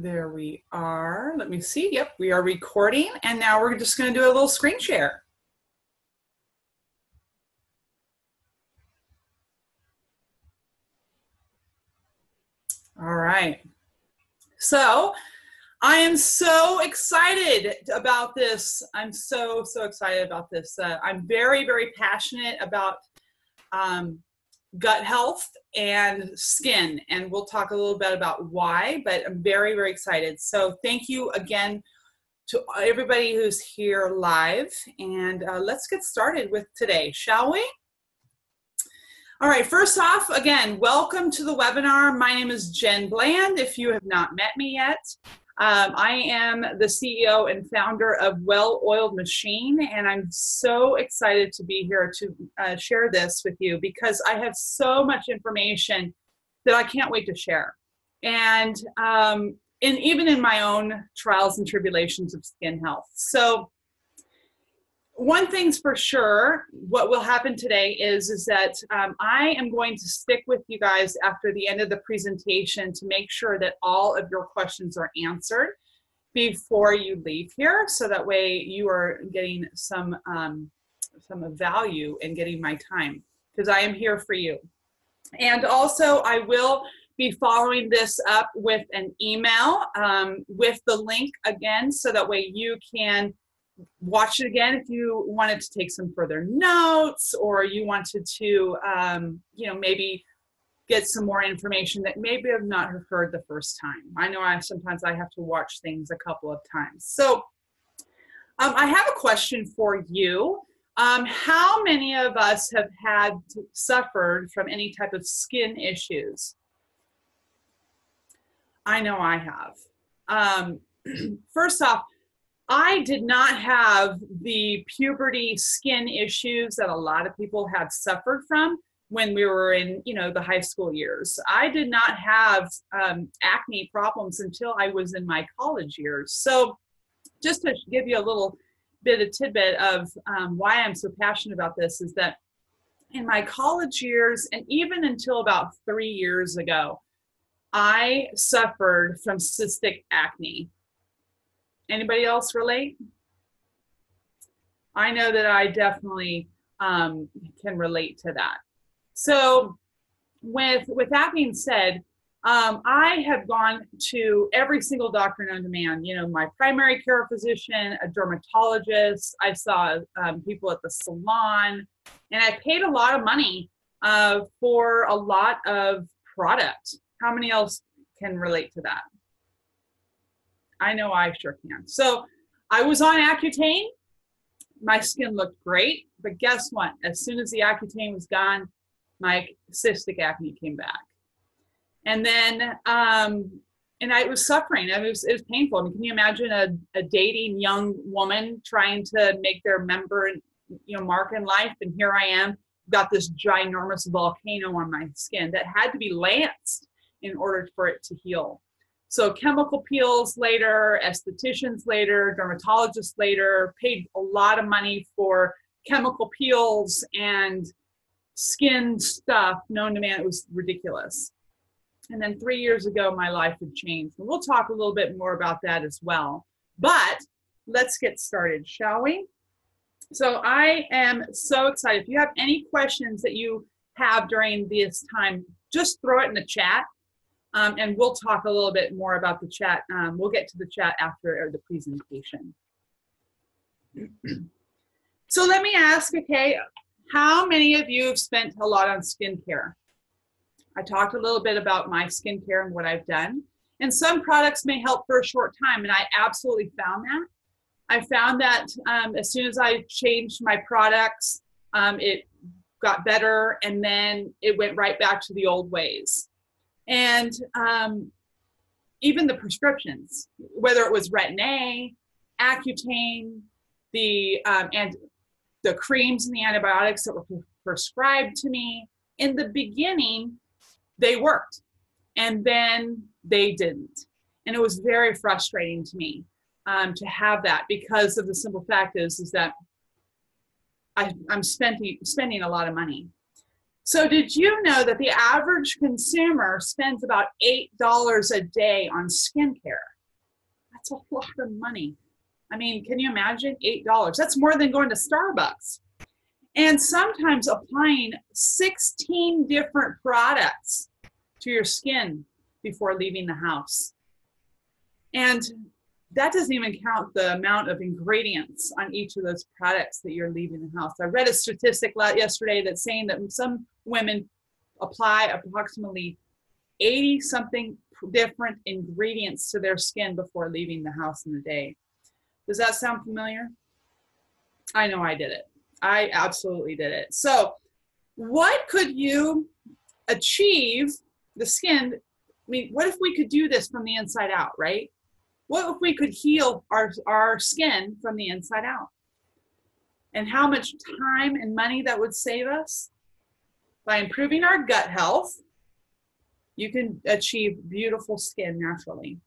There we are. Let me see. Yep, we are recording. And now we're just going to do a little screen share. All right. So I am so excited about this. I'm so excited about this. I'm very passionate about gut health and skin, and we'll talk a little bit about why, but I'm very excited. So thank you again to everybody who's here live, and let's get started with today, shall we? All right, first off, again, welcome to the webinar. My name is Jen Bland, if you have not met me yet. I am the CEO and founder of Well-Oiled Machine, and I'm so excited to be here to share this with you because I have so much information that I can't wait to share. And even in my own trials and tribulations of skin health. So one thing's for sure, what will happen today is that I am going to stick with you guys after the end of the presentation to make sure that all of your questions are answered before you leave here, so that way you are getting some value in getting my time, because I am here for you. And also I will be following this up with an email with the link again, so that way you can watch it again if you wanted to take some further notes, or you wanted to, maybe get some more information that maybe I've not heard the first time. I know sometimes I have to watch things a couple of times. So I have a question for you. How many of us have suffered from any type of skin issues? I know I have. First off, I did not have the puberty skin issues that a lot of people have suffered from when we were in, the high school years. I did not have acne problems until I was in my college years. So just to give you a little bit of tidbit of why I'm so passionate about this is that in my college years, and even until about 3 years ago, I suffered from cystic acne. Anybody else relate? I know that I definitely can relate to that. So with that being said, I have gone to every single doctor known to man, my primary care physician, a dermatologist, I saw people at the salon, and I paid a lot of money for a lot of product. How many else can relate to that? I know I sure can. So I was on Accutane. My skin looked great, but guess what? As soon as the Accutane was gone, my cystic acne came back. And then, and I was suffering. It was painful. I mean, can you imagine a dating young woman trying to make their mark in life? And here I am, got this ginormous volcano on my skin that had to be lanced in order for it to heal. So chemical peels later, estheticians later, dermatologists later, paid a lot of money for chemical peels and skin stuff known to man. It was ridiculous. And then 3 years ago, my life had changed. And we'll talk a little bit more about that as well. But let's get started, shall we? So I am so excited. If you have any questions that you have during this time, just throw it in the chat. And we'll talk a little bit more about the chat. We'll get to the chat after the presentation. So let me ask, okay, how many of you have spent a lot on skincare? I talked a little bit about my skincare and what I've done. And some products may help for a short time, and I absolutely found that. I found that as soon as I changed my products, it got better, and then it went right back to the old ways. And even the prescriptions, whether it was Retin-A, Accutane, and the creams and the antibiotics that were prescribed to me, in the beginning, they worked, and then they didn't. And it was very frustrating to me to have that, because of the simple fact is that I'm spending a lot of money. So did you know that the average consumer spends about $8 a day on skincare? That's a lot of money. I mean, can you imagine $8? That's more than going to Starbucks. And sometimes applying 16 different products to your skin before leaving the house. And that doesn't even count the amount of ingredients on each of those products that you're leaving the house. I read a statistic yesterday that's saying that some women apply approximately 80 something different ingredients to their skin before leaving the house in a day. Does that sound familiar? I know I did it. I absolutely did it. So what could you achieve the skin? I mean, what if we could do this from the inside out, right? What if we could heal our skin from the inside out? And how much time and money that would save us? By improving our gut health, you can achieve beautiful skin naturally.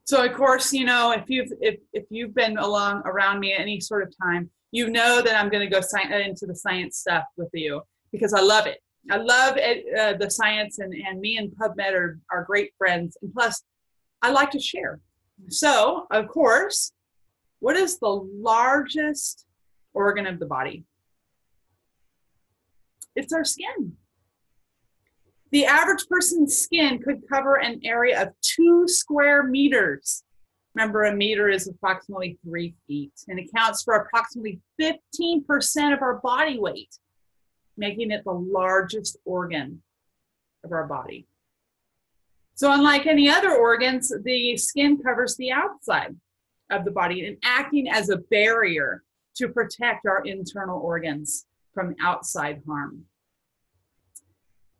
So of course, you know, if you've been around me any sort of time, you know that I'm going to go into the science stuff with you because I love it. I love it, the science, and me and PubMed are great friends. And plus, I like to share. So, of course, what is the largest organ of the body? It's our skin. The average person's skin could cover an area of 2 square meters. Remember, a meter is approximately 3 feet and accounts for approximately 15% of our body weight, making it the largest organ of our body. So unlike any other organs, the skin covers the outside of the body and acting as a barrier to protect our internal organs from outside harm.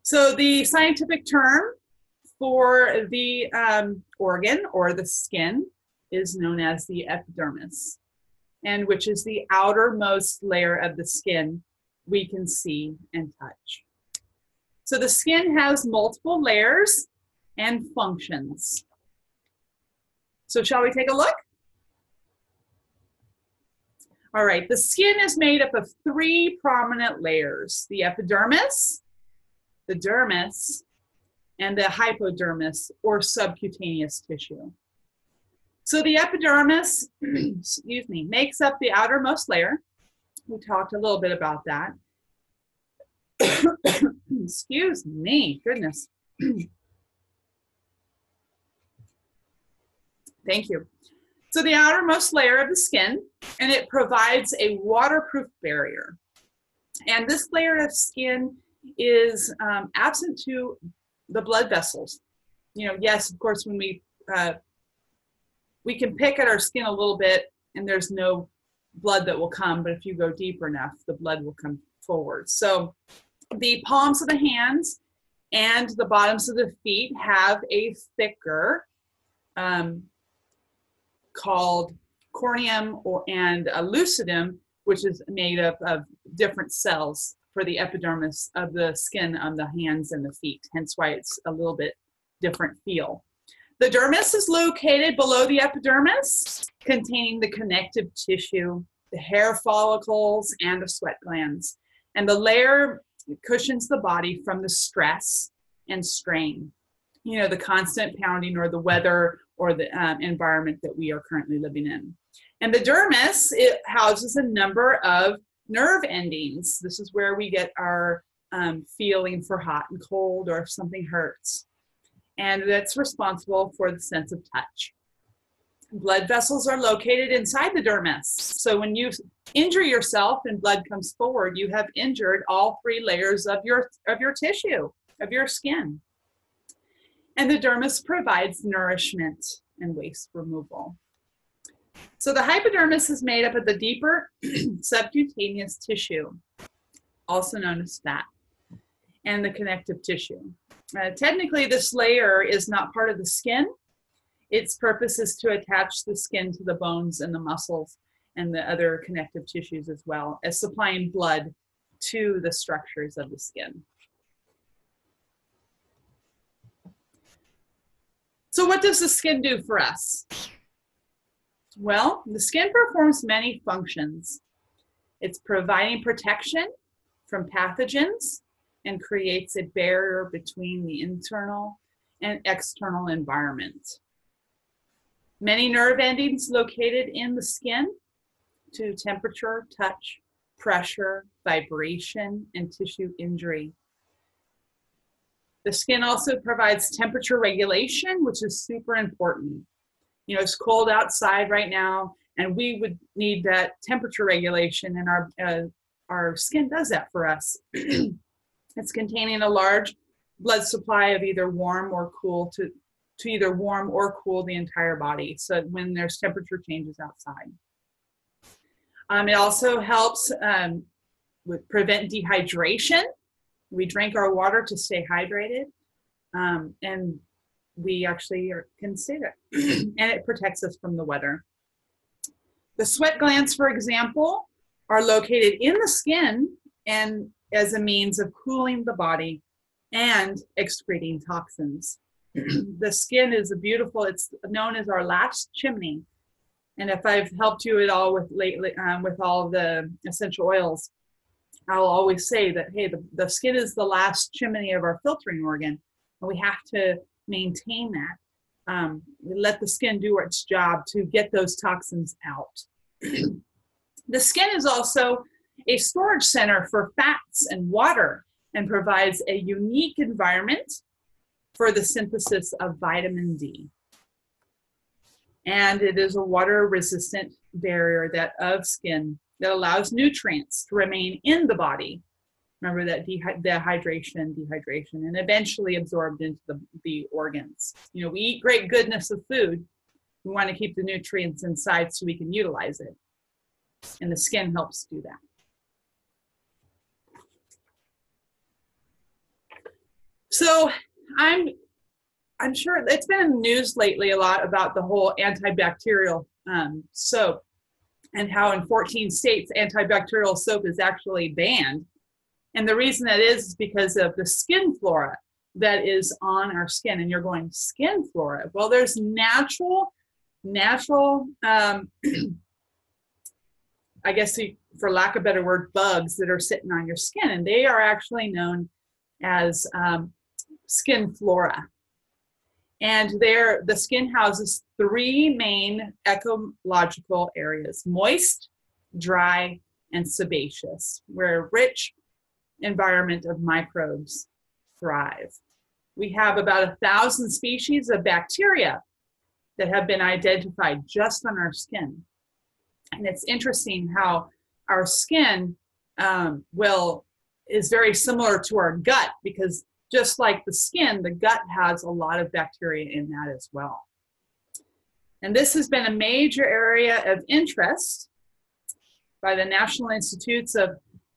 So the scientific term for the organ or the skin is known as the epidermis, and which is the outermost layer of the skin we can see and touch. So the skin has multiple layers and functions. So shall we take a look? All right, the skin is made up of 3 prominent layers: the epidermis, the dermis, and the hypodermis, or subcutaneous tissue. So the epidermis, excuse me, makes up the outermost layer. We talked a little bit about that. Excuse me, goodness. Thank you. So the outermost layer of the skin, and it provides a waterproof barrier. And this layer of skin is absent to the blood vessels. You know, yes, of course, when we can pick at our skin a little bit and there's no blood that will come, but if you go deeper enough, the blood will come forward. So the palms of the hands and the bottoms of the feet have a thicker called corneum and lucidum, which is made up of different cells for the epidermis of the skin on the hands and the feet, hence why it's a little bit different feel. The dermis is located below the epidermis, containing the connective tissue, the hair follicles, and the sweat glands. And the layer cushions the body from the stress and strain, you know, the constant pounding or the weather or the environment that we are currently living in. And the dermis, it houses a number of nerve endings. This is where we get our feeling for hot and cold or if something hurts. And that's responsible for the sense of touch. Blood vessels are located inside the dermis. So when you injure yourself and blood comes forward, you have injured all 3 layers of your tissue, of your skin. And the dermis provides nourishment and waste removal. So the hypodermis is made up of the deeper subcutaneous tissue, also known as fat, and the connective tissue. Technically, this layer is not part of the skin. Its purpose is to attach the skin to the bones and the muscles and the other connective tissues, as well as supplying blood to the structures of the skin. So what does the skin do for us? Well, the skin performs many functions. It's providing protection from pathogens and creates a barrier between the internal and external environment. Many nerve endings located in the skin to temperature, touch, pressure, vibration, and tissue injury. The skin also provides temperature regulation, which is super important. You know, it's cold outside right now, and we would need that temperature regulation, and our skin does that for us. It's containing a large blood supply of either warm or cool to either warm or cool the entire body. So when there's temperature changes outside. It also helps prevent dehydration. We drink our water to stay hydrated, and we actually can stay there. And it protects us from the weather. The sweat glands, for example, are located in the skin and as a means of cooling the body and excreting toxins. The skin is it's known as our last chimney. And if I've helped you at all with lately, with all of the essential oils, I'll always say that, hey, the skin is the last chimney of our filtering organ, and we have to maintain that. We let the skin do its job to get those toxins out. The skin is also a storage center for fats and water and provides a unique environment for the synthesis of vitamin D. And it is a water-resistant barrier of skin that allows nutrients to remain in the body. Remember that dehydration, and eventually absorbed into the organs. You know, we eat great goodness of food. We want to keep the nutrients inside so we can utilize it. And the skin helps do that. So I'm sure it's been in the news lately a lot about the whole antibacterial soap, and how in 14 states antibacterial soap is actually banned. And the reason that is because of the skin flora that is on our skin. And you're going, skin flora? Well, there's natural I guess for lack of a better word, bugs that are sitting on your skin, and they are actually known as skin flora. And the skin houses 3 main ecological areas: moist, dry, and sebaceous, where a rich environment of microbes thrive. We have about 1,000 species of bacteria that have been identified just on our skin. And it's interesting how our skin is very similar to our gut, because just like the skin, the gut has a lot of bacteria in that as well. And this has been a major area of interest by the National Institutes of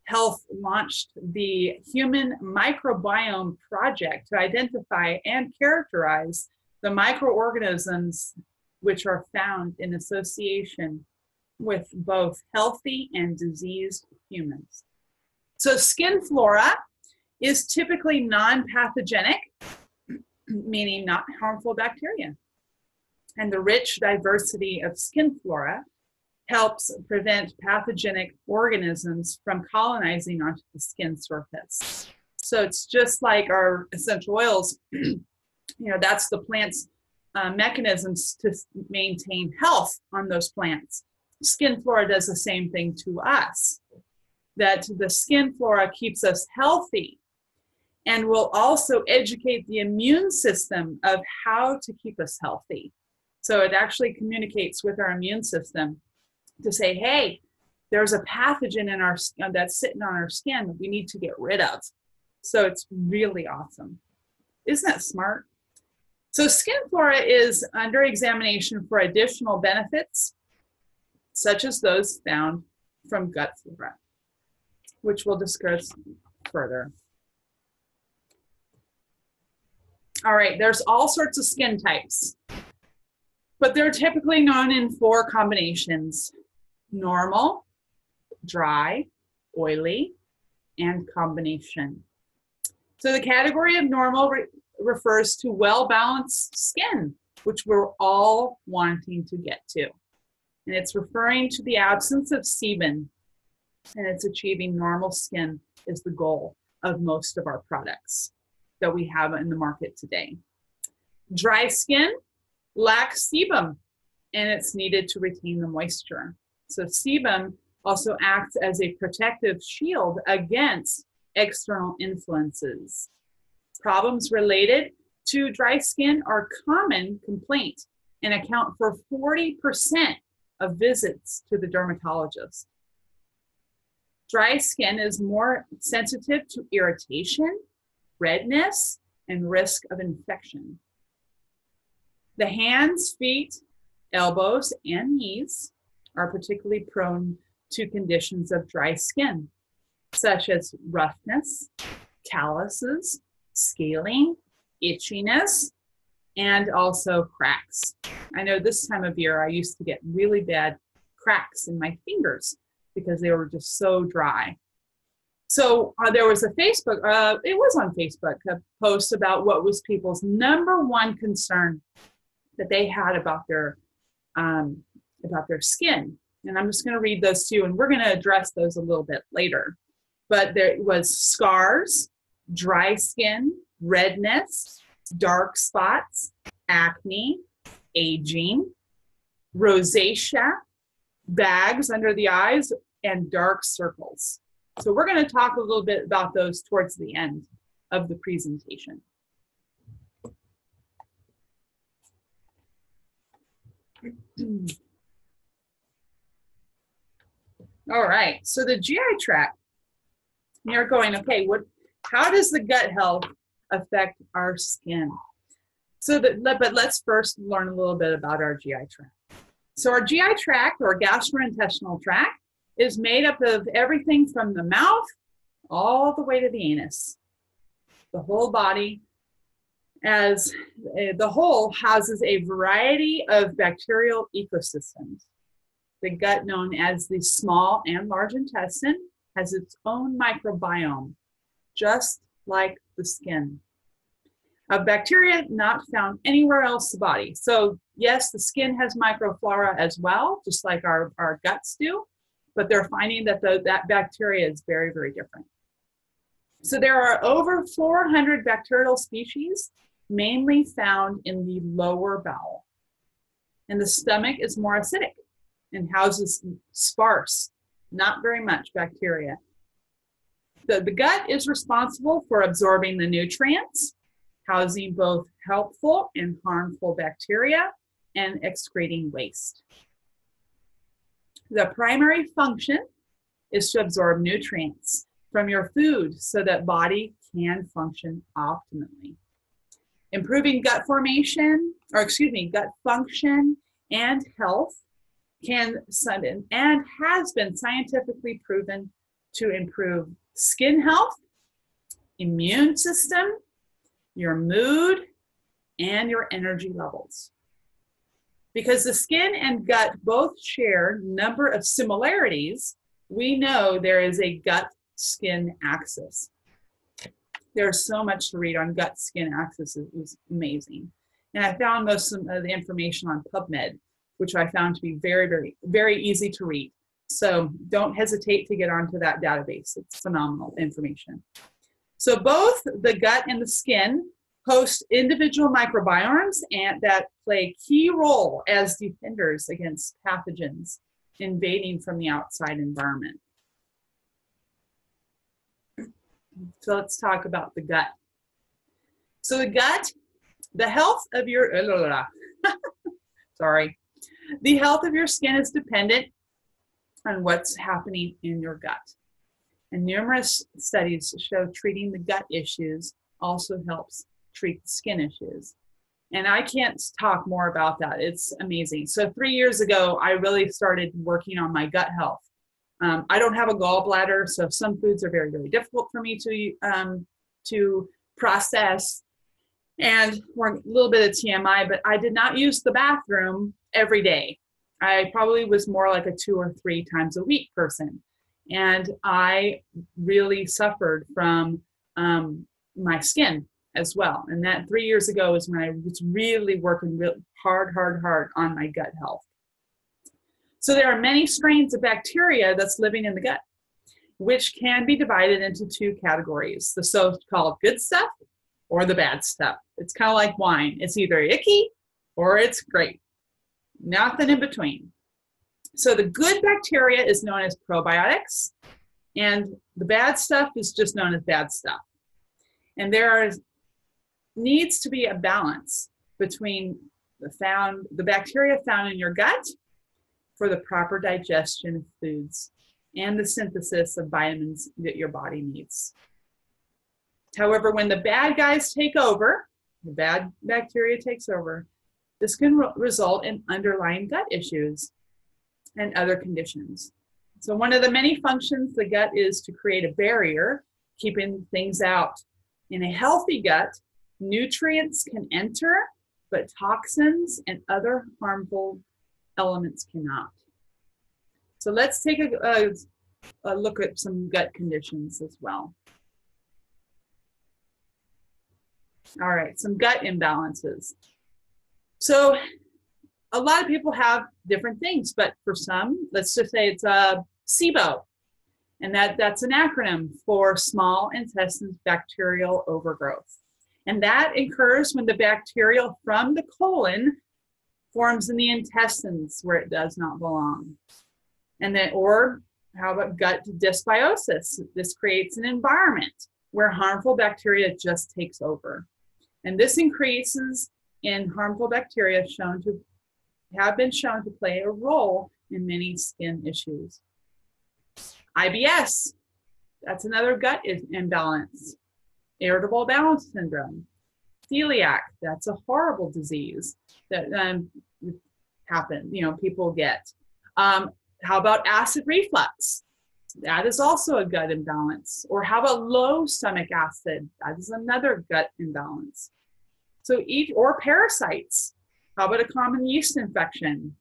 Health, launched the Human Microbiome Project to identify and characterize the microorganisms which are found in association with both healthy and diseased humans. So skin flora is typically non-pathogenic, meaning not harmful bacteria. And the rich diversity of skin flora helps prevent pathogenic organisms from colonizing onto the skin surface. So it's just like our essential oils, that's the plant's mechanisms to maintain health on those plants. Skin flora does the same thing to us, that the skin flora keeps us healthy and will also educate the immune system of how to keep us healthy. So it actually communicates with our immune system to say, hey, there's a pathogen in our that's sitting on our skin that we need to get rid of. So it's really awesome. Isn't that smart? So skin flora is under examination for additional benefits, such as those found from gut flora, which we'll discuss further. All right, there's all sorts of skin types, but they're typically known in 4 combinations: normal, dry, oily, and combination. So the category of normal refers to well-balanced skin, which we're all wanting to get to. And it's referring to the absence of sebum and it's achieving normal skin is the goal of most of our products that we have in the market today. Dry skin lacks sebum, and it's needed to retain the moisture. So sebum also acts as a protective shield against external influences. Problems related to dry skin are common complaint and account for 40% of visits to the dermatologist. Dry skin is more sensitive to irritation, redness, and risk of infection. The hands, feet, elbows, and knees are particularly prone to conditions of dry skin, such as roughness, calluses, scaling, itchiness, and also cracks. I know this time of year I used to get really bad cracks in my fingers because they were just so dry. So there was a Facebook, it was on Facebook, a post about what was people's number one concern that they had about their skin. And I'm just going to read those to you, and we're going to address those a little bit later. But there was scars, dry skin, redness, dark spots, acne, aging, rosacea, bags under the eyes, and dark circles. So we're going to talk a little bit about those towards the end of the presentation. All right, so the GI tract, you're going, okay, how does the gut health affect our skin? But let's first learn a little bit about our GI tract. So our GI tract, or gastrointestinal tract, is made up of everything from the mouth all the way to the anus. The whole body as the whole houses a variety of bacterial ecosystems. The gut, known as the small and large intestine, has its own microbiome, just like the skin. Of bacteria not found anywhere else in the body. So yes, the skin has micro-flora as well, just like our guts do, but they're finding that that bacteria is very, very different. So there are over 400 bacterial species, mainly found in the lower bowel. And the stomach is more acidic and houses sparse, not very much bacteria. The gut is responsible for absorbing the nutrients, housing both helpful and harmful bacteria, and excreting waste. The primary function is to absorb nutrients from your food so that body can function optimally. Improving gut formation, gut function and health and has been scientifically proven to improve skin health, immune system, your mood, and your energy levels. Because the skin and gut both share a number of similarities, we know there is a gut-skin axis. There's so much to read on gut-skin axis. It was amazing. And I found most of the information on PubMed, which I found to be very, very, very easy to read. So don't hesitate to get onto that database. It's phenomenal information. So both the gut and the skin host individual microbiomes and that play a key role as defenders against pathogens invading from the outside environment. So let's talk about the gut. So the gut, the health of your, the health of your skin is dependent on what's happening in your gut. And numerous studies show treating the gut issues also helps treat the skin issues. And I can't talk more about that. It's amazing. So 3 years ago, I really started working on my gut health. I don't have a gallbladder, so some foods are very, very difficult for me to process. And we're a little bit of TMI, but I did not use the bathroom every day. I probably was more like a 2 or 3 times a week person. And I really suffered from my skin as well. And that 3 years ago is when I was really working real hard on my gut health. So there are many strains of bacteria that's living in the gut. which can be divided into two categories, the so-called good stuff or the bad stuff. It's kind of like wine. It's either icky or it's great. Nothing in between. So the good bacteria is known as probiotics, and the bad stuff is just known as bad stuff. And there needs to be a balance between the bacteria found in your gut for the proper digestion of foods and the synthesis of vitamins that your body needs. However, when the bad guys take over, the bad bacteria takes over, this can result in underlying gut issues and other conditions. So one of the many functions of the gut is to create a barrier, keeping things out. In a healthy gut, nutrients can enter, but toxins and other harmful elements cannot. So let's take a look at some gut conditions as well. All right, some gut imbalances. So a lot of people have different things, but for some, let's just say it's a SIBO, and that's an acronym for small intestine bacterial overgrowth. And that occurs when the bacteria from the colon forms in the intestines where it does not belong. And then, or how about gut dysbiosis? This creates an environment where harmful bacteria just takes over. And this increases in harmful bacteria have been shown to play a role in many skin issues. IBS, that's another gut imbalance. Irritable bowel syndrome. Celiac, that's a horrible disease that people get. How about acid reflux? That is also a gut imbalance. Or how about low stomach acid? That is another gut imbalance. So or parasites. How about a common yeast infection?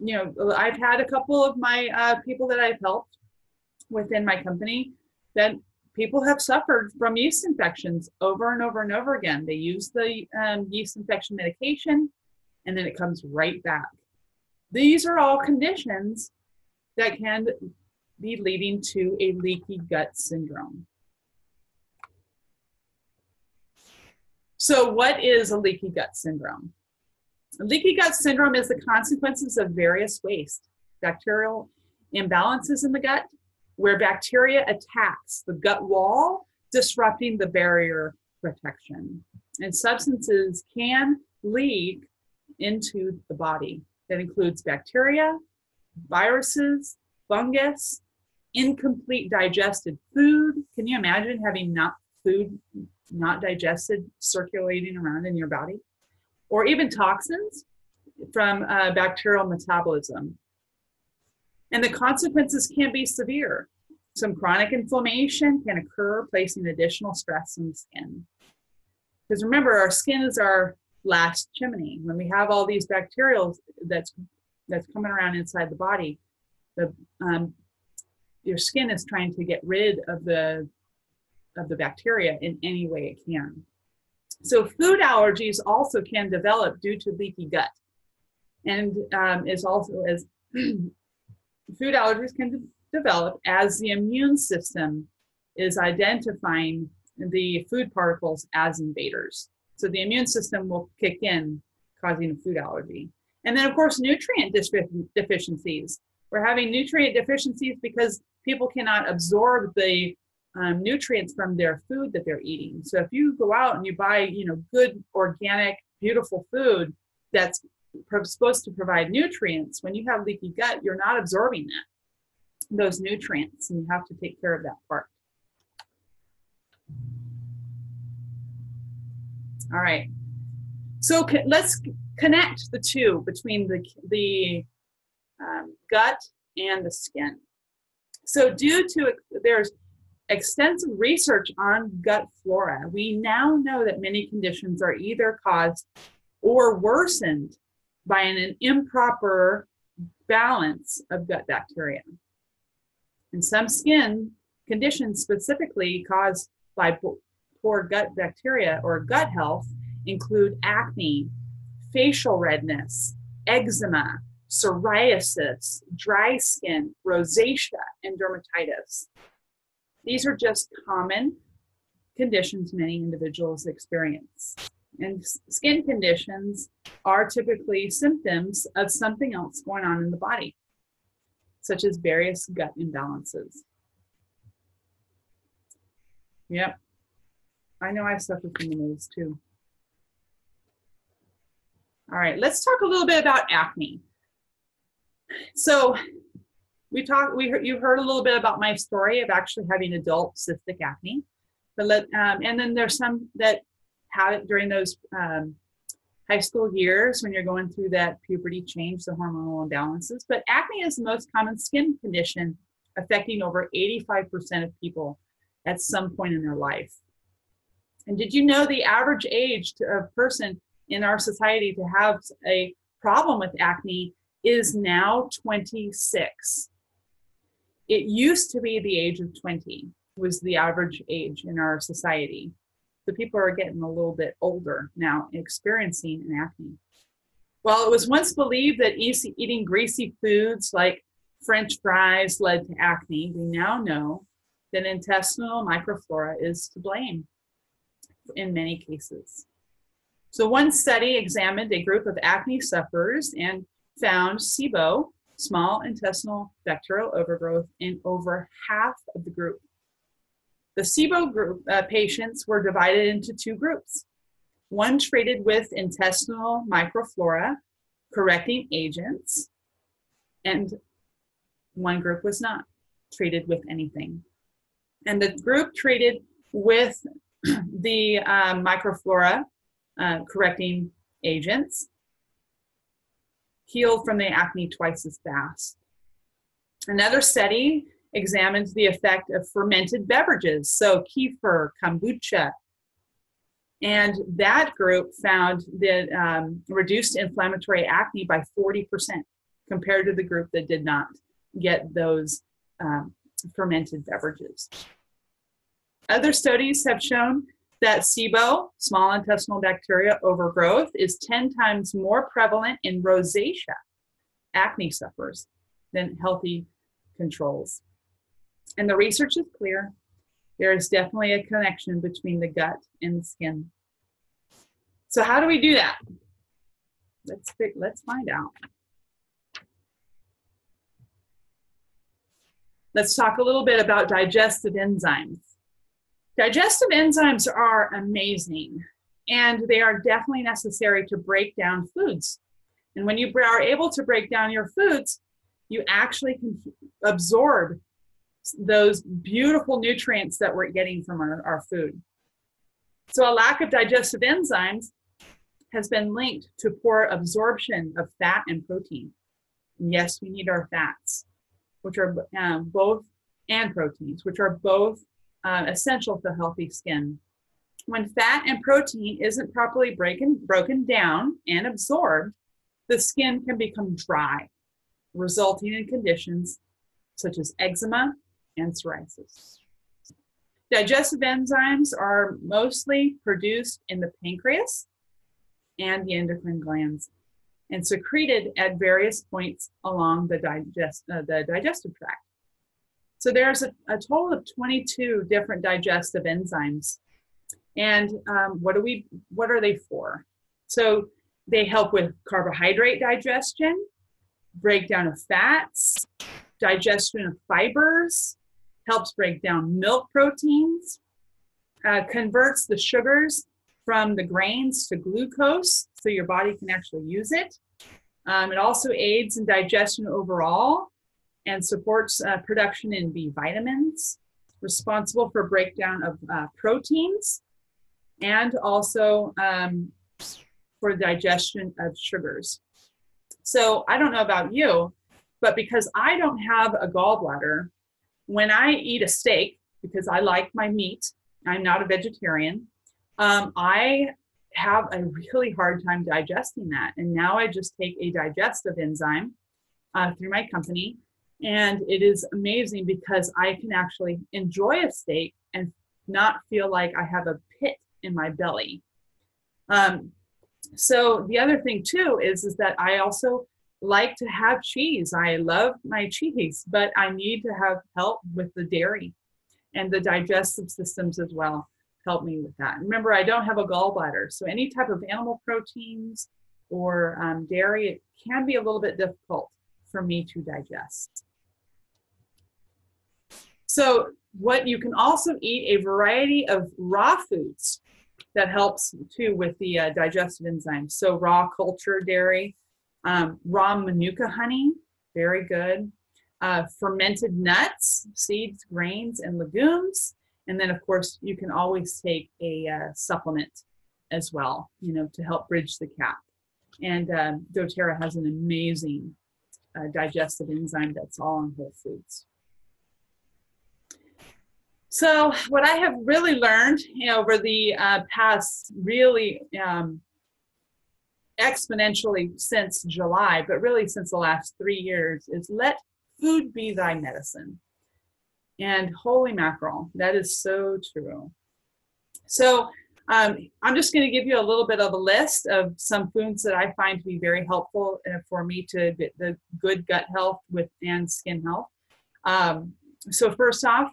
I've had a couple of my people that I've helped within my company that people have suffered from yeast infections over and over and over again. They use the yeast infection medication, and then it comes right back. These are all conditions that can be leading to a leaky gut syndrome. So what is a leaky gut syndrome? A leaky gut syndrome is the consequences of various waste, bacterial imbalances in the gut, where bacteria attacks the gut wall, disrupting the barrier protection. And substances can leak into the body. That includes bacteria, viruses, fungus, incomplete digested food. Can you imagine having food not digested circulating around in your body? Or even toxins from bacterial metabolism. And the consequences can be severe. Some chronic inflammation can occur, placing additional stress on the skin. Because remember, our skin is our last chimney. When we have all these bacteria that's coming around inside the body, your skin is trying to get rid of the bacteria in any way it can. So food allergies also can develop due to leaky gut, and food allergies can develop as the immune system is identifying the food particles as invaders. So the immune system will kick in, causing a food allergy. And then, of course, nutrient deficiencies. We're having nutrient deficiencies because people cannot absorb the nutrients from their food that they're eating. So if you go out and you buy, good, organic, beautiful food that's supposed to provide nutrients, when you have leaky gut, you're not absorbing those nutrients, and you have to take care of that part. All right. So let's connect the two between the gut and the skin. So there's extensive research on gut flora, we now know that many conditions are either caused or worsened by an improper balance of gut bacteria. And some skin conditions specifically caused by poor gut bacteria or gut health include acne, facial redness, eczema, psoriasis, dry skin, rosacea, and dermatitis. These are just common conditions many individuals experience. And skin conditions are typically symptoms of something else going on in the body, such as various gut imbalances. Yep, I know I suffer from those too. All right, let's talk a little bit about acne. So you heard a little bit about my story of actually having adult cystic acne, but and then there's some that have it during those high school years when you're going through that puberty change, the hormonal imbalances. But acne is the most common skin condition affecting over 85% of people at some point in their life. And did you know the average age of person in our society to have a problem with acne is now 26? It used to be the age of 20 was the average age in our society. So people are getting a little bit older now experiencing an acne. Well, it was once believed that eating greasy foods like French fries led to acne. We now know that intestinal microflora is to blame in many cases. So one study examined a group of acne sufferers and found SIBO, small intestinal bacterial overgrowth, in over half of the group. The SIBO group patients were divided into two groups. One treated with intestinal microflora correcting agents, and one group was not treated with anything. And the group treated with the microflora correcting agents healed from the acne twice as fast. Another study examined the effect of fermented beverages, so kefir, kombucha, and that group found that reduced inflammatory acne by 40% compared to the group that did not get those fermented beverages. Other studies have shown that SIBO, small intestinal bacteria overgrowth, is 10 times more prevalent in rosacea acne sufferers than healthy controls. And the research is clear. There is definitely a connection between the gut and the skin. So how do we do that? Let's find out. Let's talk a little bit about digestive enzymes. Digestive enzymes are amazing, and they are definitely necessary to break down foods. And when you are able to break down your foods, you actually can absorb those beautiful nutrients that we're getting from our food. So a lack of digestive enzymes has been linked to poor absorption of fat and protein. And yes, we need our fats, which are both, and proteins, which are both essential for healthy skin. When fat and protein isn't properly broken down and absorbed, the skin can become dry, resulting in conditions such as eczema and psoriasis. Digestive enzymes are mostly produced in the pancreas and the endocrine glands and secreted at various points along the digestive tract. So there's a total of 22 different digestive enzymes. And what are they for? So they help with carbohydrate digestion, breakdown of fats, digestion of fibers, helps break down milk proteins, converts the sugars from the grains to glucose so your body can actually use it. It also aids in digestion overall and supports production in B vitamins, responsible for breakdown of proteins, and also for digestion of sugars. So I don't know about you, but because I don't have a gallbladder, when I eat a steak, because I like my meat, I'm not a vegetarian, I have a really hard time digesting that. And now I just take a digestive enzyme through my company. And it is amazing because I can actually enjoy a steak and not feel like I have a pit in my belly. So the other thing too is that I also like to have cheese. I love my cheese, but I need to have help with the dairy and the digestive systems as well. Help me with that. Remember, I don't have a gallbladder, so any type of animal proteins or dairy, it can be a little bit difficult for me to digest. So what you can also eat a variety of raw foods that helps too with the digestive enzymes. So raw cultured dairy, raw manuka honey, very good. Fermented nuts, seeds, grains, and legumes. And then, of course, you can always take a supplement as well, you know, to help bridge the gap. And doTERRA has an amazing digestive enzyme that's all in whole foods. So what I have really learned, you know, over the past really exponentially since July, but really since the last 3 years, is let food be thy medicine. And holy mackerel, that is so true. So I'm just going to give you a little bit of a list of some foods that I find to be very helpful for me to get the good gut health and skin health. So first off,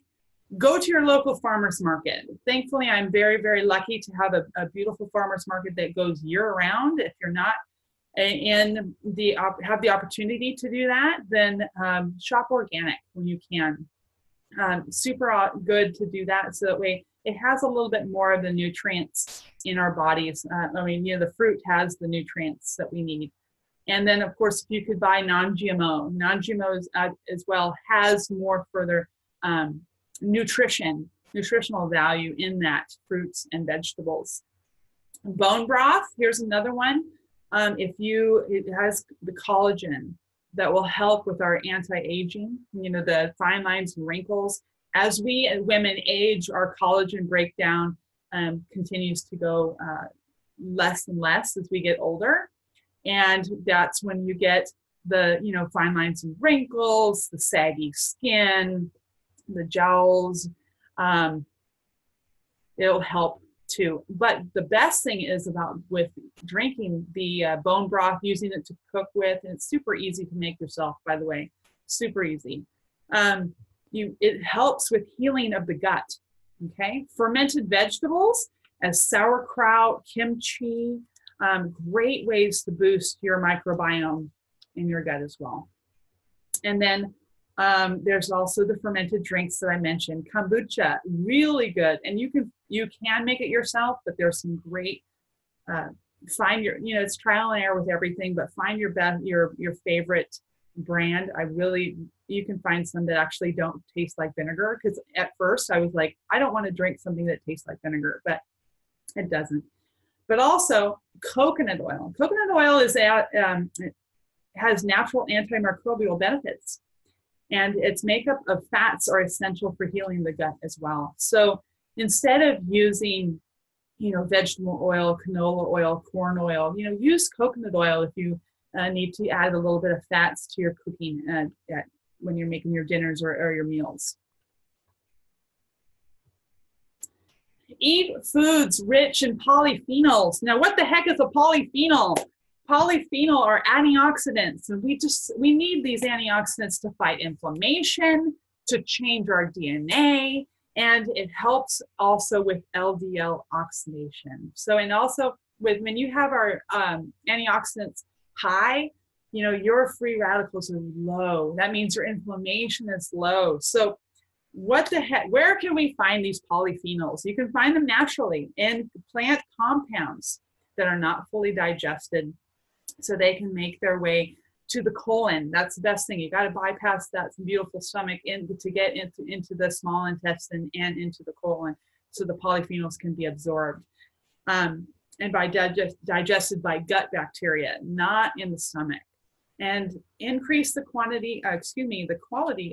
go to your local farmer's market. Thankfully, I'm very, very lucky to have a beautiful farmer's market that goes year-round. If you're not have the opportunity to do that, then shop organic when you can. Super good to do that, so that way it has a little bit more of the nutrients in our bodies. I mean, you know, the fruit has the nutrients that we need. And then, of course, if you could buy non-GMO, non-GMO as well has more further nutritional value in that, fruits and vegetables. Bone broth, here's another one. It has the collagen that will help with our anti-aging, you know, the fine lines and wrinkles. As we women age, our collagen breakdown continues to go less and less as we get older. And that's when you get the, you know, fine lines and wrinkles, the saggy skin, the jowls. It'll help too. But the best thing is with drinking the bone broth, using it to cook with, and it's super easy to make yourself, by the way, super easy. It helps with healing of the gut, okay? Fermented vegetables as sauerkraut, kimchi, great ways to boost your microbiome in your gut as well. And then there's also the fermented drinks that I mentioned. Kombucha, really good. And you can make it yourself, but there's some great, find your, you know, it's trial and error with everything, but find your best, your favorite brand. You can find some that actually don't taste like vinegar. Because at first I was like, I don't want to drink something that tastes like vinegar, but it doesn't. But also coconut oil. Coconut oil it has natural antimicrobial benefits. And its makeup of fats are essential for healing the gut as well. So instead of using, you know, vegetable oil, canola oil, corn oil, you know, use coconut oil if you need to add a little bit of fats to your cooking when you're making your dinners or your meals. Eat foods rich in polyphenols. Now, what the heck is a polyphenol? Polyphenol are antioxidants, and we need these antioxidants to fight inflammation, to change our DNA, and it helps also with LDL oxidation. So, and also when you have our antioxidants high, you know, your free radicals are low. That means your inflammation is low. So what the heck, where can we find these polyphenols? You can find them naturally in plant compounds that are not fully digested, so they can make their way to the colon. That's the best thing. You got to bypass that beautiful stomach to get into the small intestine and into the colon, so the polyphenols can be absorbed and digested by gut bacteria, not in the stomach, and increase the quality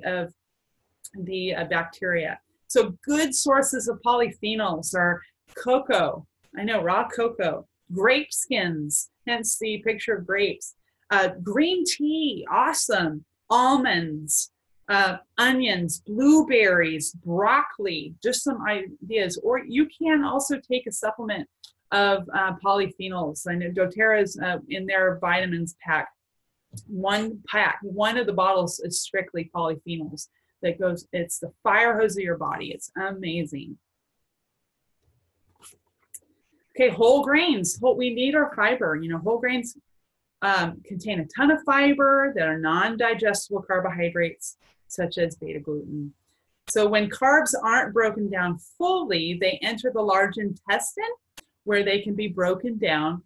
of the bacteria. So good sources of polyphenols are cocoa. I know, raw cocoa, grape skins, hence the picture of grapes, green tea, awesome, almonds, onions, blueberries, broccoli, just some ideas. Or you can also take a supplement of polyphenols. I know doTERRA's in their vitamins pack one pack, one of the bottles is strictly polyphenols that goes, it's the fire hose of your body. It's amazing. Okay, whole grains. We need our fiber. You know, whole grains contain a ton of fiber that are non-digestible carbohydrates, such as beta glucan. So when carbs aren't broken down fully, they enter the large intestine where they can be broken down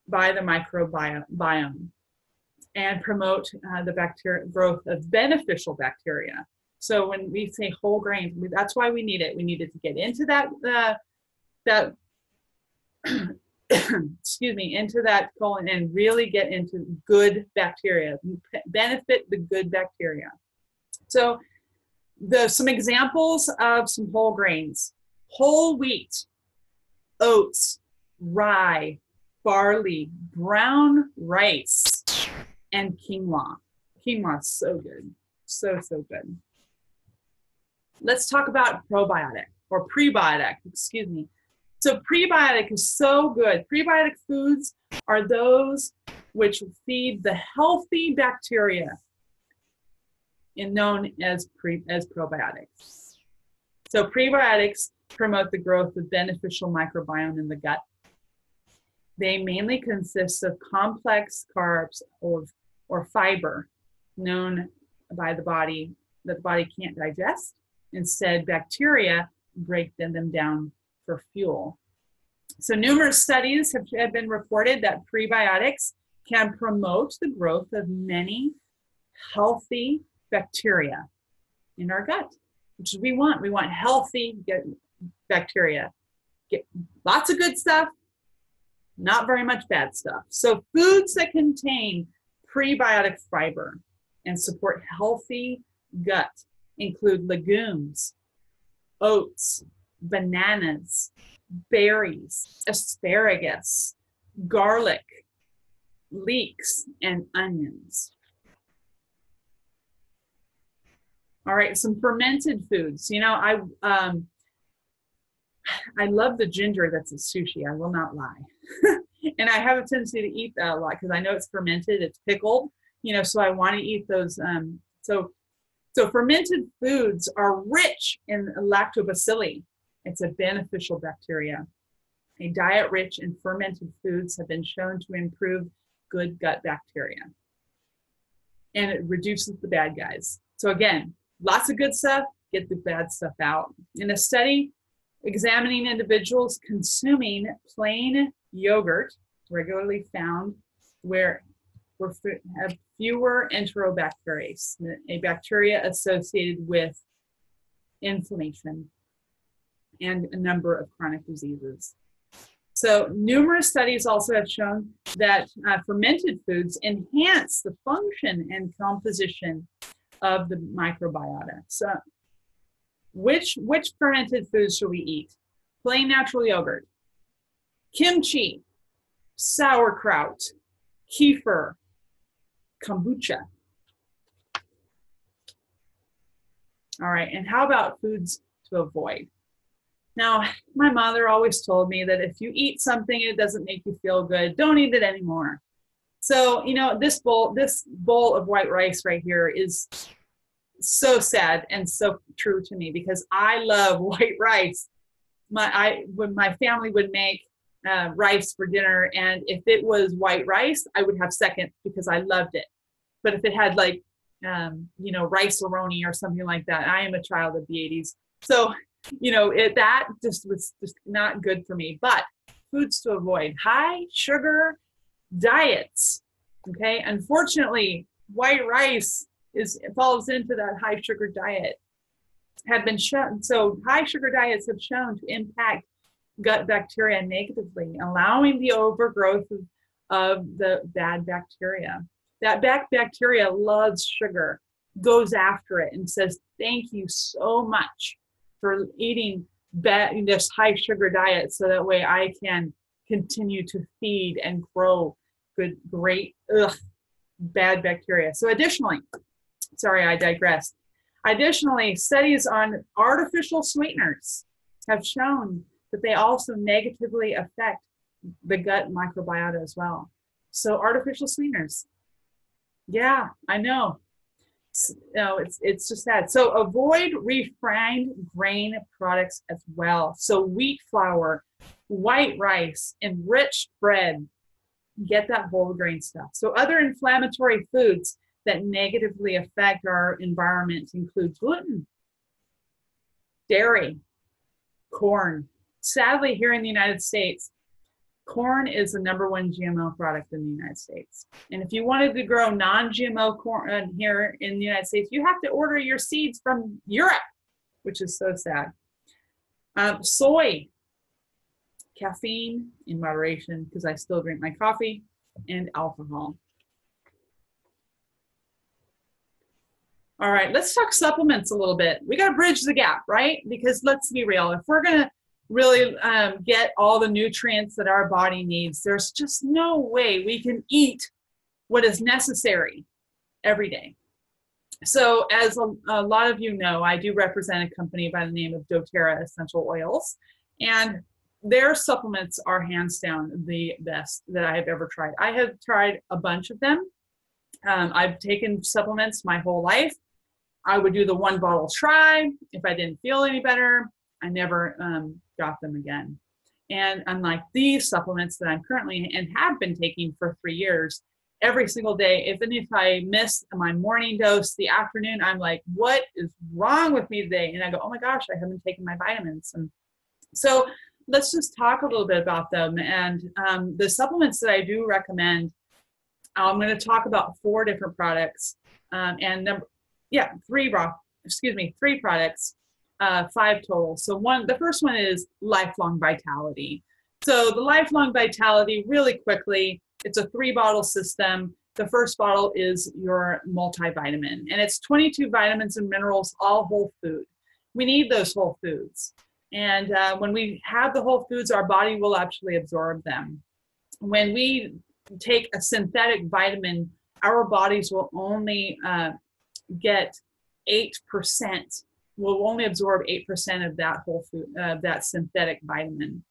by the microbiome and promote the bacteria growth of beneficial bacteria. So when we say whole grains, that's why we need it. We need it to get into that excuse me, into that colon and really get into good bacteria, benefit the good bacteria. So some examples of some whole grains: whole wheat, oats, rye, barley, brown rice, and quinoa. Quinoa is so good, so good. Let's talk about probiotic or prebiotic, excuse me. So prebiotic is so good. Prebiotic foods are those which feed the healthy bacteria, and known as probiotics. So prebiotics promote the growth of beneficial microbiome in the gut. They mainly consist of complex carbs or fiber known by the body that the body can't digest. Instead, bacteria break them down for fuel. So numerous studies have been reported that prebiotics can promote the growth of many healthy bacteria in our gut, which we want. We want healthy bacteria. Get lots of good stuff, not very much bad stuff. So foods that contain prebiotic fiber and support healthy gut include legumes, oats, bananas, berries, asparagus, garlic, leeks, and onions. All right, some fermented foods. You know, I love the ginger that's in sushi, I will not lie. And I have a tendency to eat that a lot because I know it's fermented, it's pickled, you know, so I want to eat those. So fermented foods are rich in lactobacilli. It's a beneficial bacteria. A diet rich in fermented foods have been shown to improve good gut bacteria. And it reduces the bad guys. So again, lots of good stuff, get the bad stuff out. In a study examining individuals consuming plain yogurt, regularly found where have fewer enterobacteriaceae, a bacteria associated with inflammation and a number of chronic diseases. So numerous studies also have shown that fermented foods enhance the function and composition of the microbiota. So which fermented foods should we eat? Plain natural yogurt, kimchi, sauerkraut, kefir, kombucha. All right, and how about foods to avoid? Now, my mother always told me that if you eat something, it doesn't make you feel good, don't eat it anymore. So, you know, this bowl of white rice right here is so sad and so true to me because I love white rice. When my family would make rice for dinner, and if it was white rice, I would have second because I loved it. But if it had like, you know, rice-a-roni or something like that, I am a child of the 80s. So, you know, that just was just not good for me. But foods to avoid: high sugar diets. Okay, unfortunately, white rice falls into that high sugar diet. Have been shown. So high sugar diets have shown to impact gut bacteria negatively, allowing the overgrowth of the bad bacteria. That bad bacteria loves sugar, goes after it, and says, "Thank you so much for eating this high sugar diet, so that way I can continue to feed and grow great bad bacteria." So additionally, sorry, I digress. Additionally, studies on artificial sweeteners have shown that they also negatively affect the gut microbiota as well. So artificial sweeteners, Yeah, I know. No, it's just that. So avoid refined grain products as well. So wheat flour, white rice, enriched bread, get that whole grain stuff. So other inflammatory foods that negatively affect our environment include gluten, dairy, corn. Sadly, here in the United States, corn is the #1 GMO product in the United States. And if you wanted to grow non-GMO corn here in the United States, you have to order your seeds from Europe, which is so sad. Soy, caffeine in moderation, because I still drink my coffee, and alcohol. All right, let's talk supplements a little bit. We got to bridge the gap, right? Because let's be real, if we're going to really get all the nutrients that our body needs, there's just no way we can eat what is necessary every day. So as a lot of you know, I do represent a company by the name of doTERRA Essential Oils, and their supplements are hands down the best that I have ever tried. I have tried a bunch of them. I've taken supplements my whole life. I would do the 1 bottle try. If I didn't feel any better, I never got them again. And unlike these supplements that I'm currently and have been taking for 3 years, every single day, even if I miss my morning dose, the afternoon, I'm like, what is wrong with me today? And I go, oh my gosh, I haven't taken my vitamins. And so let's just talk a little bit about them. And the supplements that I do recommend, I'm going to talk about 4 different products and 3 products, 5 total. So the first one is Lifelong Vitality. So the Lifelong Vitality, really quickly, it's a 3-bottle system. The first bottle is your multivitamin, and it's 22 vitamins and minerals, all whole food. We need those whole foods. And when we have the whole foods, our body will actually absorb them. When we take a synthetic vitamin, our bodies will only get 8%, will only absorb 8% of that whole food, that synthetic vitamin.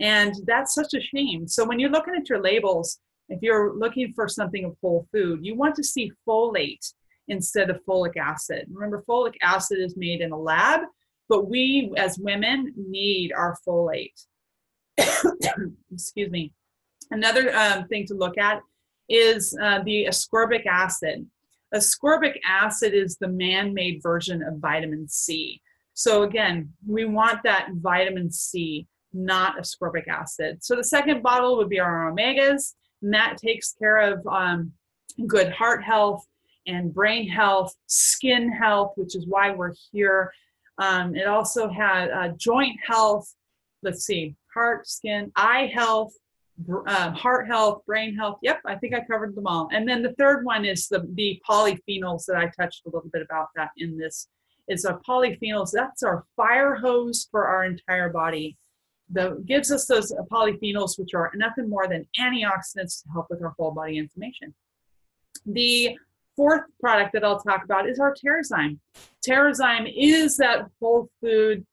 And that's such a shame. So when you're looking at your labels, if you're looking for something of whole food, you want to see folate instead of folic acid. Remember, folic acid is made in a lab, but we as women need our folate. Excuse me. Another thing to look at is the ascorbic acid. Ascorbic acid is the man-made version of vitamin C. So again, we want that vitamin C, not ascorbic acid. So the second bottle would be our omegas, and that takes care of good heart health and brain health, skin health, which is why we're here. It also had joint health, let's see, heart, skin, eye health, heart health, brain health. Yep, I think I covered them all. And then the third one is the polyphenols that I touched a little bit about that in this. It's our polyphenols. That's our fire hose for our entire body. That gives us those polyphenols, which are nothing more than antioxidants to help with our whole body inflammation. The fourth product that I'll talk about is our Terrazyme. Terrazyme is that whole food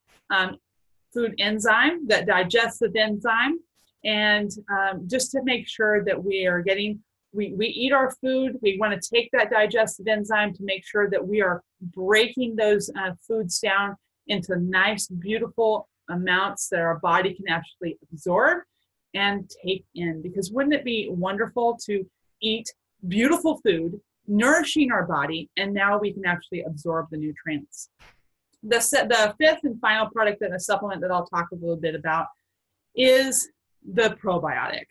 enzyme, that digestive enzyme. And just to make sure that we are getting, we eat our food, we want to take that digestive enzyme to make sure that we are breaking those foods down into nice, beautiful amounts that our body can actually absorb and take in. Because wouldn't it be wonderful to eat beautiful food, nourishing our body, and now we can actually absorb the nutrients. The fifth and final product, that a supplement that I'll talk a little bit about, is the probiotic.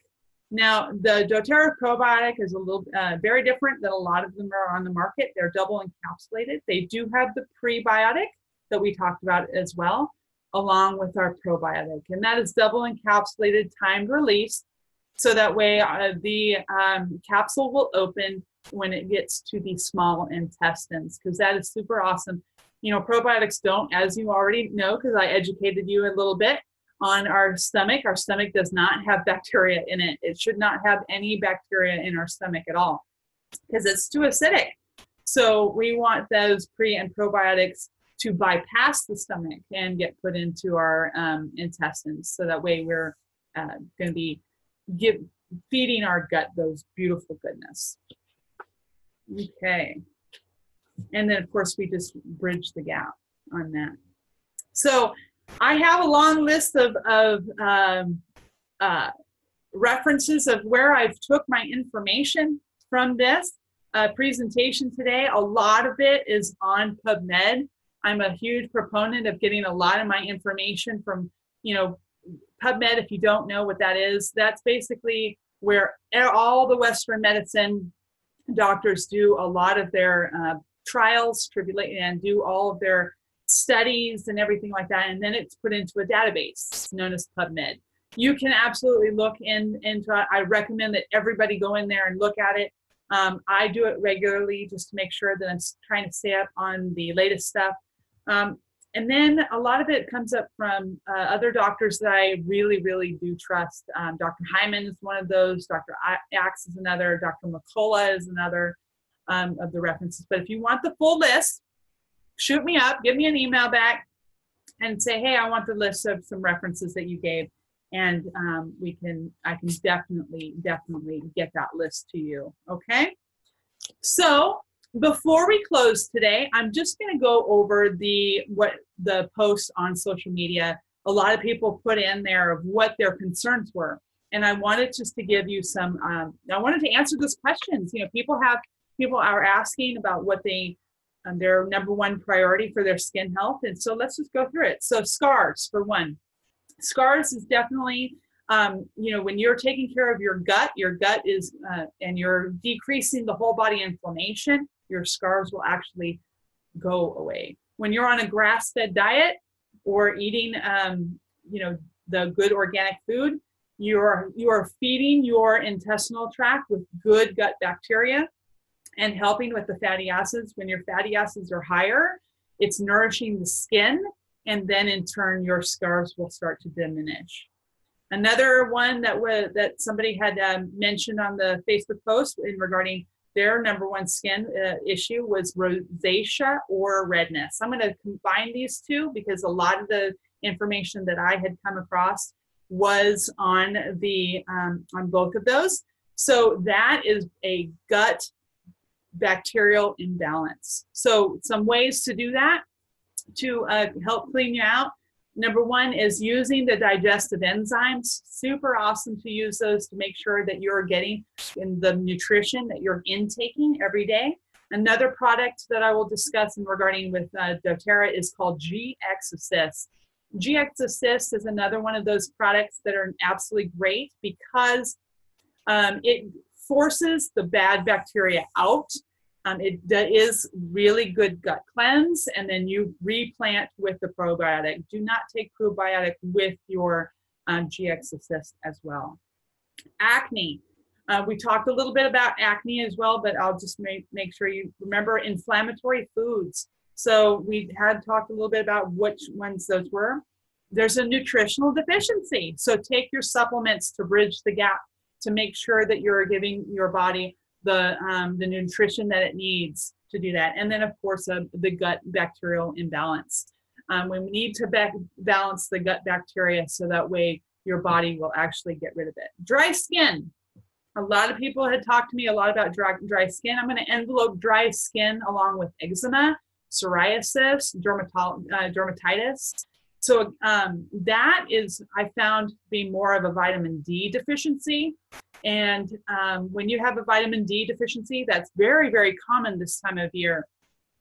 Now, the doTERRA probiotic is a little very different than a lot of them are on the market. They're double encapsulated. They do have the prebiotic that we talked about as well, along with our probiotic. And that is double encapsulated, timed release. So that way the capsule will open when it gets to the small intestines, because that is super awesome. You know, probiotics don't, as you already know, because I educated you a little bit on our stomach. Our stomach does not have bacteria in it. It should not have any bacteria in our stomach at all, because it's too acidic. So we want those pre and probiotics to bypass the stomach and get put into our intestines. So that way we're going to be feeding our gut those beautiful goodness. Okay. And then, of course, we just bridge the gap on that. So I have a long list of references of where I've took my information from this presentation today. A lot of it is on PubMed. I'm a huge proponent of getting a lot of my information from, you know, PubMed. If you don't know what that is, that's basically where all the Western medicine doctors do a lot of their trials, and do all of their studies and everything like that. And then it's put into a database known as PubMed. You can absolutely look into it. I recommend that everybody go in there and look at it. I do it regularly just to make sure that I'm trying to stay up on the latest stuff. And then a lot of it comes up from other doctors that I really, really do trust. Dr. Hyman is one of those. Dr. Axe is another. Dr. McCullough is another of the references. But if you want the full list, shoot me up, give me an email back, and say, hey, I want the list of some references that you gave. And I can definitely get that list to you, okay? So before we close today, I'm just gonna go over the post on social media. A lot of people put in there of what their concerns were. And I wanted just to give you some, I wanted to answer those questions. You know, people are asking about what their number one priority for their skin health. And so let's just go through it. So scars, for one. Scars is definitely, you know, when you're taking care of your gut is, and you're decreasing the whole body inflammation, your scars will actually go away. When you're on a grass-fed diet or eating, you know, the good organic food, you are feeding your intestinal tract with good gut bacteria and helping with the fatty acids. When your fatty acids are higher, it's nourishing the skin, and then in turn your scars will start to diminish. Another one that somebody had mentioned on the Facebook post in regarding their number one skin issue was rosacea or redness. I'm going to combine these two because a lot of the information that I had come across was on both of those. So that is a gut bacterial imbalance. So some ways to do that to help clean you out. Number one is using the digestive enzymes. Super awesome to use those to make sure that you're getting in the nutrition that you're intaking every day. Another product that I will discuss in regarding with doTERRA is called GX Assist. GX Assist is another one of those products that are absolutely great because it forces the bad bacteria out. It is really good gut cleanse, and then you replant with the probiotic. Do not take probiotic with your GX Assist as well. Acne. We talked a little bit about acne as well, but I'll just make sure you remember inflammatory foods. So we had talked a little bit about which ones those were. There's a nutritional deficiency. So take your supplements to bridge the gap to make sure that you're giving your body the nutrition that it needs to do that. And then of course, the gut bacterial imbalance. We need to balance the gut bacteria so that way your body will actually get rid of it. Dry skin. A lot of people had talked to me a lot about dry skin. I'm going to envelope dry skin along with eczema, psoriasis, dermatitis. So that is, I found, being more of a vitamin D deficiency. And when you have a vitamin D deficiency, that's very, very common this time of year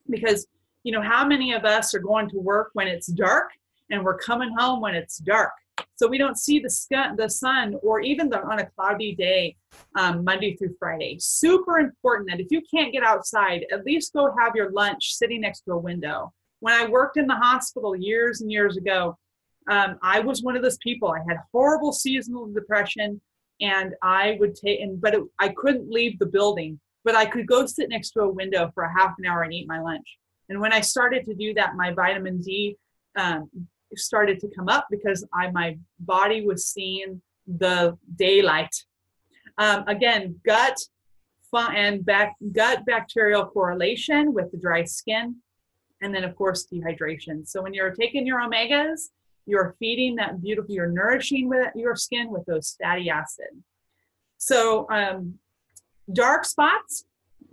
because, you know, how many of us are going to work when it's dark and we're coming home when it's dark? So we don't see the sun or even on a cloudy day, Monday through Friday. Super important that if you can't get outside, at least go have your lunch sitting next to a window. When I worked in the hospital years and years ago, I was one of those people. I had horrible seasonal depression, and I would I couldn't leave the building, but I could go sit next to a window for a half an hour and eat my lunch. And when I started to do that, my vitamin D started to come up because my body was seeing the daylight. Again, gut bacterial correlation with the dry skin. And then, of course, dehydration. So when you're taking your omegas, you're feeding that beautiful, you're nourishing your skin with those fatty acids. So dark spots,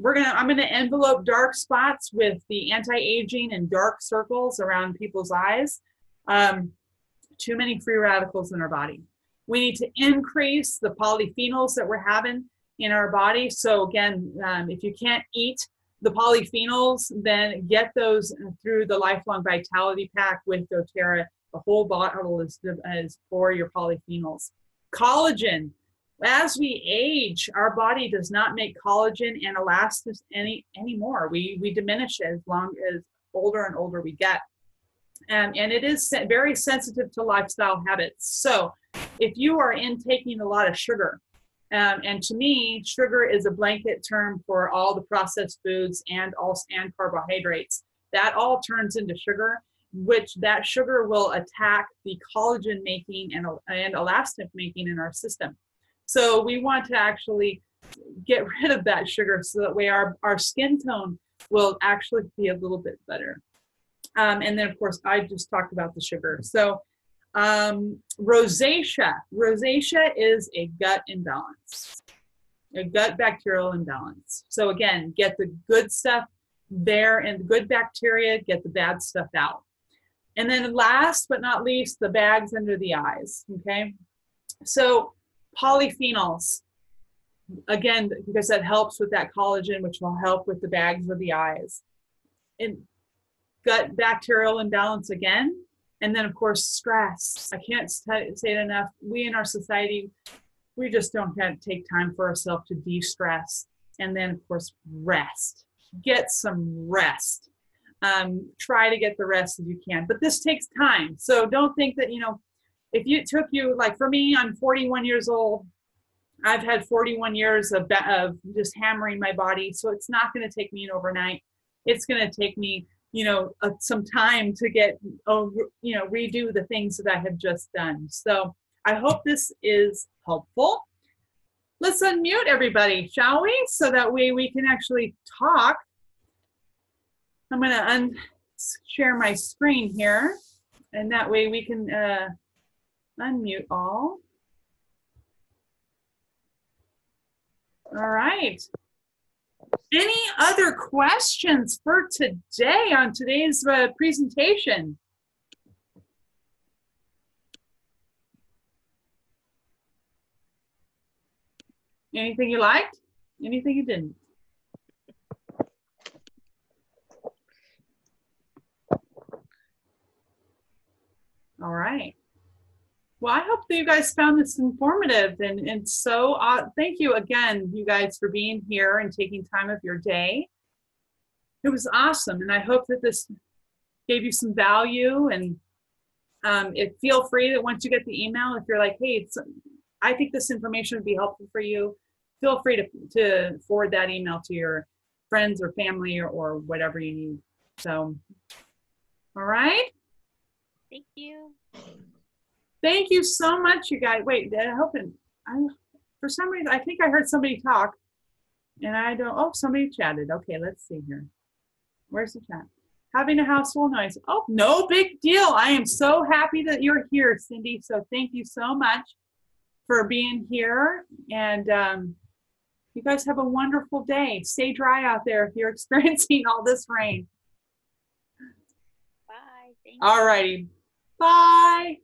I'm gonna envelope dark spots with the anti-aging and dark circles around people's eyes. Too many free radicals in our body. We need to increase the polyphenols that we're having in our body. So again, if you can't eat the polyphenols, then get those through the Lifelong Vitality Pack with doTERRA. The whole bottle is for your polyphenols. Collagen. As we age, our body does not make collagen and elastin anymore. We diminish it as long as older and older we get. And it is very sensitive to lifestyle habits. So if you are intaking a lot of sugar, and to me, sugar is a blanket term for all the processed foods and carbohydrates. That all turns into sugar, which that sugar will attack the collagen making and elastin making in our system. So we want to actually get rid of that sugar so that way our skin tone will actually be a little bit better. And then, of course, I just talked about the sugar. So rosacea. Rosacea is a gut imbalance, a gut bacterial imbalance. So again, get the good stuff there and the good bacteria, get the bad stuff out. And then last but not least, the bags under the eyes, okay? So polyphenols, again, because that helps with that collagen, which will help with the bags of the eyes. And gut bacterial imbalance again. And then, of course, stress. I can't say it enough. We in our society, we just don't take time for ourselves to de-stress. And then, of course, rest. Get some rest. Try to get the rest that you can. But this takes time. So don't think that, if it took you, like for me, I'm 41 years old. I've had 41 years of just hammering my body. So it's not going to take me an overnight. It's going to take me some time to get, redo the things that I have just done. So I hope this is helpful. Let's unmute everybody, shall we? So that way we can actually talk. I'm going to share my screen here, and that way we can unmute all. All right. Any other questions for today on today's presentation? Anything you liked? Anything you didn't? All right. Well, I hope that you guys found this informative, and so thank you again, you guys, for being here and taking time of your day. It was awesome, and I hope that this gave you some value. And feel free that once you get the email, if you're like, hey, I think this information would be helpful for you, feel free to forward that email to your friends or family or whatever you need. So, all right. Thank you. Thank you so much, you guys. Wait, for some reason, I think I heard somebody talk, and I don't, oh, somebody chatted. Okay, let's see here. Where's the chat? Having a household noise. Oh, no big deal. I am so happy that you're here, Cindy. So thank you so much for being here. And you guys have a wonderful day. Stay dry out there if you're experiencing all this rain. Bye. Thank you. All righty. Bye.